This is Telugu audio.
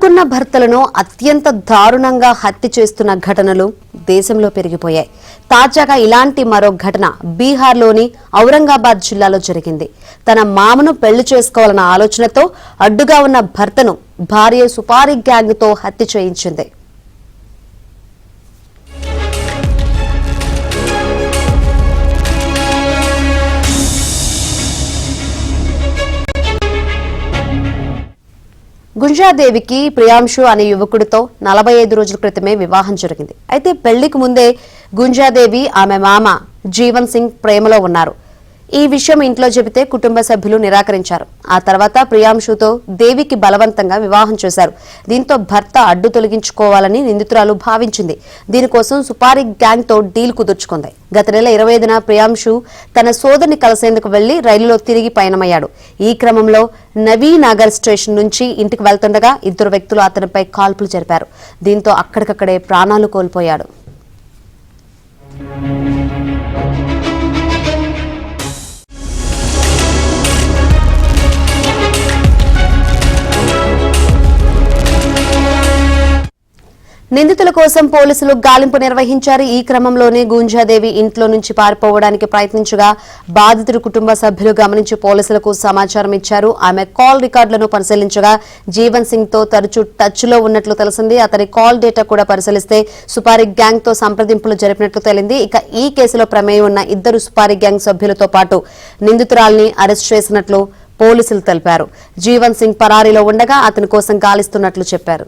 కొడుకున్న భర్తలను అత్యంత దారుణంగా హత్య చేస్తున్న ఘటనలు దేశంలో పెరిగిపోయాయి. తాజాగా ఇలాంటి మరో ఘటన బీహార్లోని ఔరంగాబాద్ జిల్లాలో జరిగింది. తన మామను పెళ్లి చేసుకోవాలన్న ఆలోచనతో అడ్డుగా ఉన్న భర్తను భార్య సుపారీ గ్యాంగ్తో హత్య చేయించింది. గుంజాదేవికి ప్రియాంశు అనే యువకుడితో 45 రోజుల క్రితమే వివాహం జరిగింది. అయితే పెళ్లికి ముందే గుంజాదేవి ఆమె మామ జీవన్ సింగ్ ప్రేమలో ఉన్నారు. ఈ విషయం ఇంట్లో చెబితే కుటుంబ సభ్యులు నిరాకరించారు. ఆ తర్వాత ప్రియాంశుతో దేవికి బలవంతంగా వివాహం చేశారు. దీంతో భర్త అడ్డు తొలగించుకోవాలని నిందితురాలు భావించింది. దీనికోసం సుపారీ గ్యాంగ్ తో డీల్ కుదుర్చుకుంది. గత నెల 25న ప్రియాంశు తన సోదరిని కలిసేందుకు వెళ్లి రైలులో తిరిగి పయనమయ్యాడు. ఈ క్రమంలో నవీనగర్ స్టేషన్ నుంచి ఇంటికి వెళ్తుండగా ఇద్దరు వ్యక్తులు అతనిపై కాల్పులు జరిపారు. దీంతో అక్కడికక్కడే ప్రాణాలు కోల్పోయాడు. నిందితుల కోసం పోలీసులు గాలింపు నిర్వహించారు. ఈ క్రమంలోనే గుంజాదేవి ఇంట్లో నుంచి పారిపోవడానికి ప్రయత్నించగా బాధితుడి కుటుంబ సభ్యులు గమనించి పోలీసులకు సమాచారం ఇచ్చారు. ఆమె కాల్ రికార్డులను పరిశీలించగా జీవన్ సింగ్ తో తరచూ టచ్ లో ఉన్నట్లు తెలిసింది. అతని కాల్ డేటా కూడా పరిశీలిస్తే సుపారీ గ్యాంగ్ తో సంప్రదింపులు జరిపినట్లు తేలింది. ఇక ఈ కేసులో ప్రమేయం ఉన్న ఇద్దరు సుపారీ గ్యాంగ్ సభ్యులతో పాటు నిందితురాల్ని అరెస్ట్ చేసినట్లు పోలీసులు తెలిపారు. జీవన్ సింగ్ పరారీలో ఉండగా అతని కోసం గాలిస్తున్నట్లు చెప్పారు.